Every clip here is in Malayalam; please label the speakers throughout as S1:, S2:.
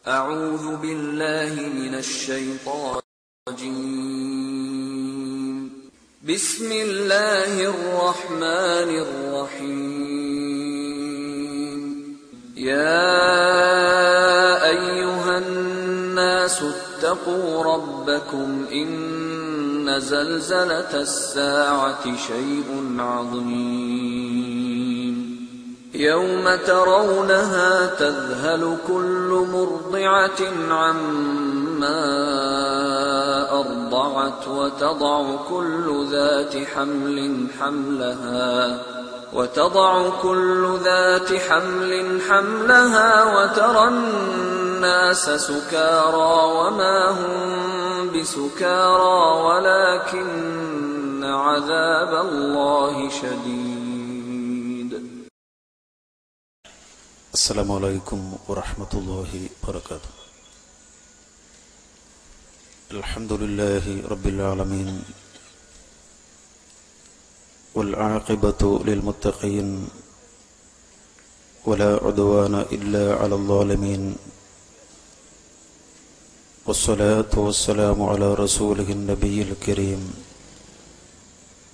S1: أعوذ بالله من الشيطان الرجيم. بسم الله الرحمن الرحيم. يا أيها الناس اتقوا ربكم إن زلزلة الساعة شيء عظيم يوم ترونها تذهل كل مرضعة عما أرضعت وتضع كل ذات حمل حملها وترى الناس سكارى وما هم بسكارى ولكن عذاب الله شديد.
S2: السلام عليكم ورحمة الله وبركاته. الحمد لله رب العالمين والعاقبة للمتقين ولا عدوان إلا على الظالمين والصلاة والسلام على رسوله النبي الكريم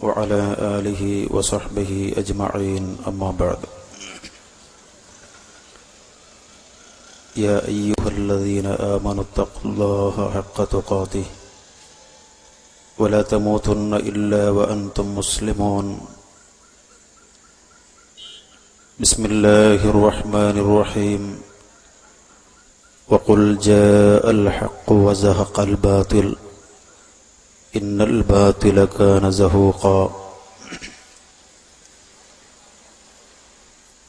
S2: وعلى آله وصحبه أجمعين. أما بعد، يا أيها الذين آمنوا اتقوا الله حق تقاته ولا تموتن إلا وأنتم مسلمون. بسم الله الرحمن الرحيم. وقل جاء الحق وزهق الباطل إن الباطل كان زهوقا.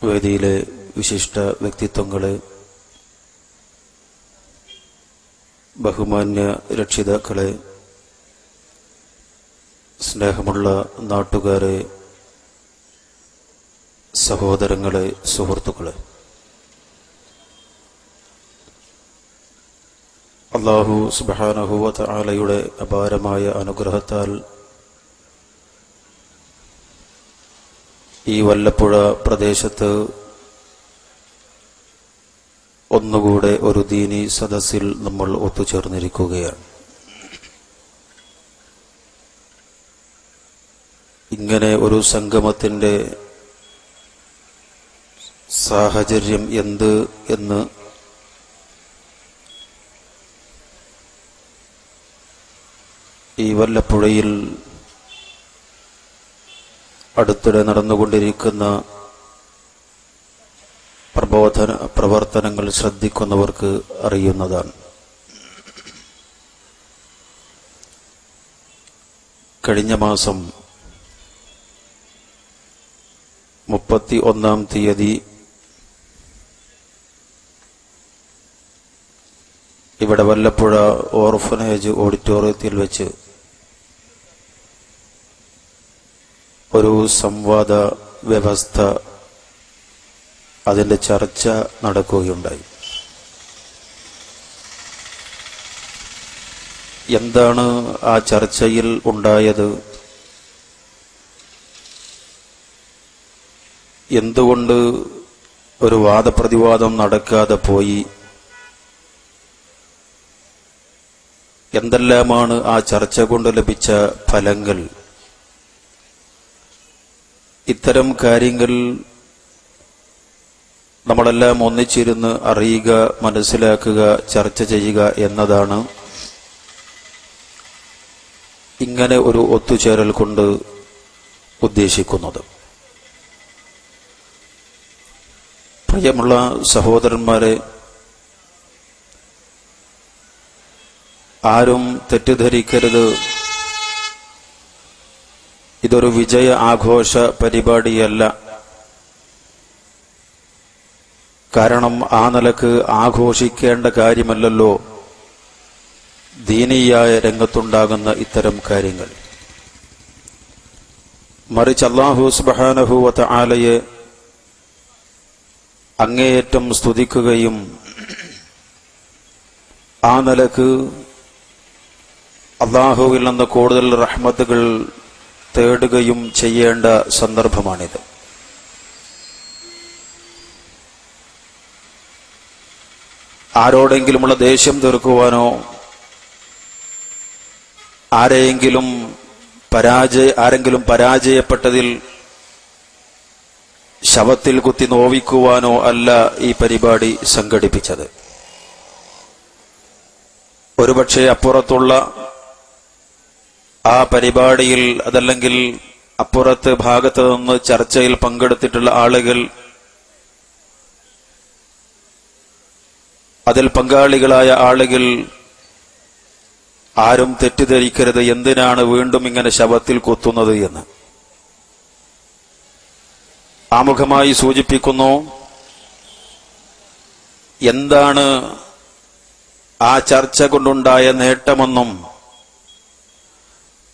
S2: വേദിയിലെ വിശിഷ്ട വ്യക്തിത്വങ്ങളെ, ബഹുമാന്യ രക്ഷിതാക്കളെ, സ്നേഹമുള്ള നാട്ടുകാരെ, സഹോദരങ്ങളെ, സുഹൃത്തുക്കളെ, അല്ലാഹു സുബ്ഹാനഹു വ തആലയുടെ അപാരമായ അനുഗ്രഹത്താൽ ഈ വല്ലപ്പുഴ പ്രദേശത്ത് ഒന്നുകൂടെ ഒരു ദീനി സദസ്സിൽ നമ്മൾ ഒത്തുചേർന്നിരിക്കുകയാണ്. ഇങ്ങനെ ഒരു സംഗമത്തിന്റെ സാഹചര്യം എന്ത് എന്ന് ഈ വല്ലപ്പുഴയിൽ അടുത്തിടെ നടന്നുകൊണ്ടിരിക്കുന്ന പ്രവർത്തനങ്ങൾ ശ്രദ്ധിക്കുന്നവർക്ക് അറിയുന്നതാണ്. കഴിഞ്ഞ മാസം 31-ാം തീയതി ഇവിടെ വല്ലപ്പുഴ ഓർഫനേജ് ഓഡിറ്റോറിയത്തിൽ വെച്ച് ഒരു സംവാദ വ്യവസ്ഥ, അതിന്റെ ചർച്ച നടക്കുകയുണ്ടായി. എന്താണ് ആ ചർച്ചയിൽ ഉണ്ടായത്? എന്തുകൊണ്ട് ഒരു വാദപ്രതിവാദം നടക്കാതെ പോയി? എന്തെല്ലാമാണ് ആ ചർച്ച കൊണ്ട് ലഭിച്ച ഫലങ്ങൾ? ഇത്തരം കാര്യങ്ങൾ നമ്മളെല്ലാം ഒന്നിച്ചിരുന്ന് അറിയുക, മനസ്സിലാക്കുക, ചർച്ച ചെയ്യുക എന്നതാണ് ഇങ്ങനെ ഒരു ഒത്തുചേരൽ കൊണ്ട് ഉദ്ദേശിക്കുന്നത്. പ്രിയമുള്ള സഹോദരന്മാരെ, ആരും തെറ്റിദ്ധരിക്കരുത്, ഇതൊരു വിജയ ആഘോഷ പരിപാടിയല്ല. കാരണം ആ നിലക്ക് ആഘോഷിക്കേണ്ട കാര്യമല്ലല്ലോ ദീനീയായ രംഗത്തുണ്ടാകുന്ന ഇത്തരം കാര്യങ്ങൾ. മറിച്ച് അല്ലാഹു സുബ്ഹാനഹു വ തആലയെ അങ്ങേയറ്റം സ്തുതിക്കുകയും ആ നിലക്ക് അല്ലാഹുവിൽ നിന്ന് കൂടുതൽ റഹ്മത്തുകൾ തേടുകയും ചെയ്യേണ്ട സന്ദർഭമാണിത്. ആരോടെങ്കിലുമുള്ള ദേഷ്യം തീർക്കുവാനോ ആരെങ്കിലും പരാജയപ്പെട്ടതിൽ ശവത്തിൽ കുത്തി നോവിക്കുവാനോ അല്ല ഈ പരിപാടി സംഘടിപ്പിച്ചത്. ഒരുപക്ഷെ അപ്പുറത്തുള്ള ആ പരിപാടിയിൽ അതല്ലെങ്കിൽ അപ്പുറത്ത് ഭാഗത്ത് നിന്ന് ചർച്ചയിൽ പങ്കെടുത്തിട്ടുള്ള ആളുകൾ, അതിൽ പങ്കാളികളായ ആളുകൾ ആരും തെറ്റിദ്ധരിക്കരുത് എന്തിനാണ് വീണ്ടും ഇങ്ങനെ ശവത്തിൽ കുത്തുന്നത് എന്ന്. ആമുഖമായി സൂചിപ്പിക്കുന്നു, എന്താണ് ആ ചർച്ച കൊണ്ടുണ്ടായ നേട്ടമെന്നും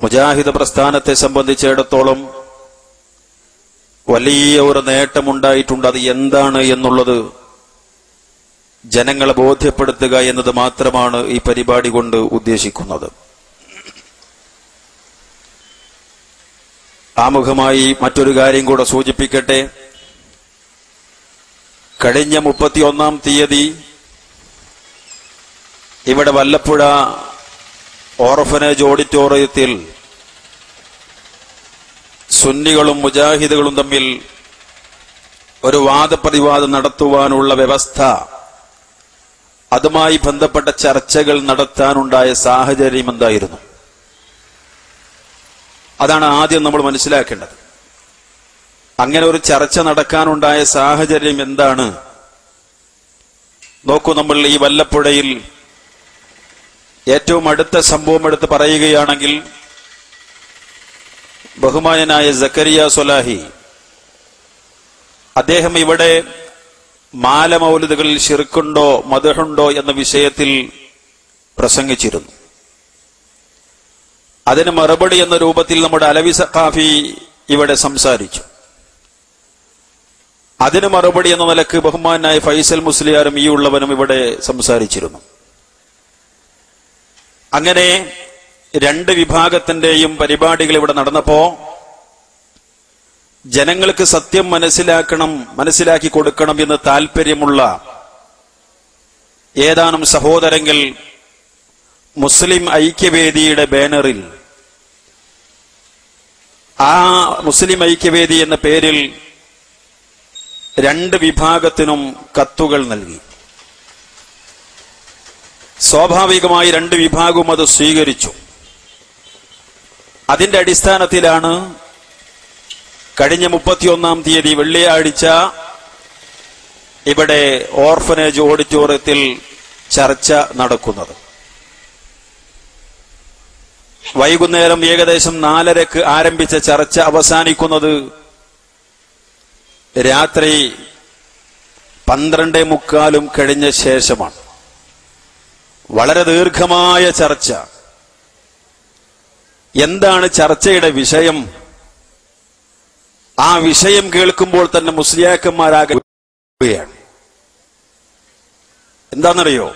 S2: മുജാഹിദ് പ്രസ്ഥാനത്തെ സംബന്ധിച്ചിടത്തോളം വലിയ ഒരു നേട്ടമുണ്ടായിട്ടുണ്ട്. അത് എന്താണ് എന്നുള്ളത് ജനങ്ങളെ ബോധ്യപ്പെടുത്തുക എന്നത് മാത്രമാണ് ഈ പരിപാടി കൊണ്ട് ഉദ്ദേശിക്കുന്നത്. ആമുഖമായി മറ്റൊരു കാര്യം കൂടെ സൂചിപ്പിക്കട്ടെ. കഴിഞ്ഞ 31-ാം തീയതി ഇവിടെ വല്ലപ്പുഴ ഓർഫനേജ് ഓഡിറ്റോറിയത്തിൽ സുന്നികളും മുജാഹിദുകളും തമ്മിൽ ഒരു വാദപ്രതിവാദം നടത്തുവാനുള്ള വ്യവസ്ഥ, അതുമായി ബന്ധപ്പെട്ട ചർച്ചകൾ നടത്താനുണ്ടായ സാഹചര്യം എന്തായിരുന്നു? അതാണ് ആദ്യം നമ്മൾ മനസ്സിലാക്കേണ്ടത്. അങ്ങനെ ഒരു ചർച്ച നടക്കാനുണ്ടായ സാഹചര്യം എന്താണ്? നോക്കൂ, നമ്മൾ ഈ വല്ലപ്പുഴയിൽ ഏറ്റവും അടുത്ത സംഭവം എടുത്ത് പറയുകയാണെങ്കിൽ, ബഹുമാനനായ സക്കരിയ സ്വലാഹി അദ്ദേഹം ഇവിടെ മാലമൗലിദുകളിൽ ശിർക്കുണ്ടോ മദ്ഹുണ്ടോ എന്ന വിഷയത്തിൽ പ്രസംഗിച്ചിരുന്നു. അതിന് മറുപടി എന്ന രൂപത്തിൽ നമ്മുടെ അലവി സഖാഫി ഇവിടെ സംസാരിച്ചു. അതിന് മറുപടി എന്ന നിലക്ക് ബഹുമാനായ ഫൈസൽ മുസ്ലിയാരും ഈ ഉള്ളവനും ഇവിടെ സംസാരിച്ചിരുന്നു. അങ്ങനെ രണ്ട് വിഭാഗത്തിന്റെയും പരിപാടികൾ ഇവിടെ നടന്നപ്പോ ജനങ്ങൾക്ക് സത്യം മനസ്സിലാക്കി കൊടുക്കണം എന്ന് താല്പര്യമുള്ള ഏതാനും സഹോദരങ്ങൾ മുസ്ലിം ഐക്യവേദിയുടെ ബാനറിൽ, ആ മുസ്ലിം ഐക്യവേദി എന്ന പേരിൽ രണ്ട് വിഭാഗത്തിനും കത്തുകൾ നൽകി. സ്വാഭാവികമായി രണ്ട് വിഭാഗവും അത് സ്വീകരിച്ചു. അതിന്റെ അടിസ്ഥാനത്തിലാണ് കഴിഞ്ഞ 31-ാം തീയതി വെള്ളിയാഴ്ച ഇവിടെ ഓർഫനേജ് ഓഡിറ്റോറിയത്തിൽ ചർച്ച നടക്കുന്നത്. വൈകുന്നേരം ഏകദേശം 4:30 ആരംഭിച്ച ചർച്ച അവസാനിക്കുന്നത് രാത്രി 12:45 കഴിഞ്ഞ ശേഷമാണ്. വളരെ ദീർഘമായ ചർച്ച. എന്താണ് ചർച്ചയുടെ വിഷയം? ആ വിഷയം കേൾക്കുമ്പോൾ തന്നെ മുസ്ലിയാക്കന്മാരാകുകയാണ്. എന്താണെന്നറിയോ?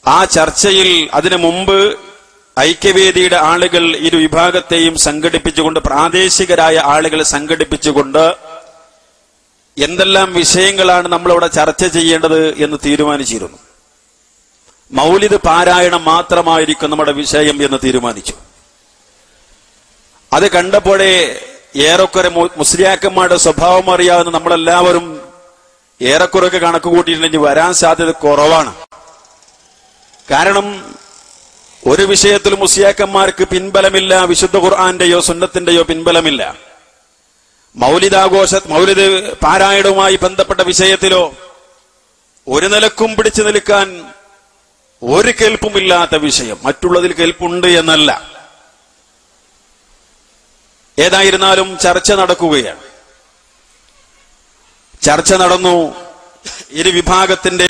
S2: ആ ചർച്ചയിൽ അതിനു മുമ്പ് ഐക്യവേദിയുടെ ആളുകൾ ഇരു വിഭാഗത്തെയും സംഘടിപ്പിച്ചുകൊണ്ട്, പ്രാദേശികരായ ആളുകളെ സംഘടിപ്പിച്ചുകൊണ്ട് എന്തെല്ലാം വിഷയങ്ങളാണ് നമ്മളിവിടെ ചർച്ച ചെയ്യേണ്ടത് എന്ന് തീരുമാനിച്ചിരുന്നു. മൗലിദ് പാരായണം മാത്രമായിരിക്കും നമ്മുടെ വിഷയം എന്ന് തീരുമാനിച്ചു. അത് കണ്ടപ്പോഴേ ഏറെക്കുറെ മുസ്ലിയാക്കന്മാരുടെ സ്വഭാവം അറിയാവുന്ന നമ്മളെല്ലാവരും ഏറെക്കുറെയൊക്കെ കണക്ക് കൂട്ടിയിട്ടുണ്ടെങ്കിൽ വരാൻ സാധ്യത കുറവാണ്. കാരണം ഒരു വിഷയത്തിലും മുസ്ലിയാക്കന്മാർക്ക് പിൻബലമില്ല, വിശുദ്ധ ഖുർആന്റെയോ സുന്നത്തിന്റെയോ പിൻബലമില്ല. മൗലിദ് പാരായണവുമായി ബന്ധപ്പെട്ട വിഷയത്തിലോ ഒരു നിലക്കും പിടിച്ചു നിൽക്കാൻ ഒരു കേൾപ്പുമില്ലാത്ത വിഷയം. മറ്റുള്ളതിൽ കേൾപ്പുണ്ട് എന്നല്ല. ഏതായിരുന്നാലും ചർച്ച നടക്കുകയാണ്. ചർച്ച നടന്നു. ഇരു വിഭാഗത്തിന്റെ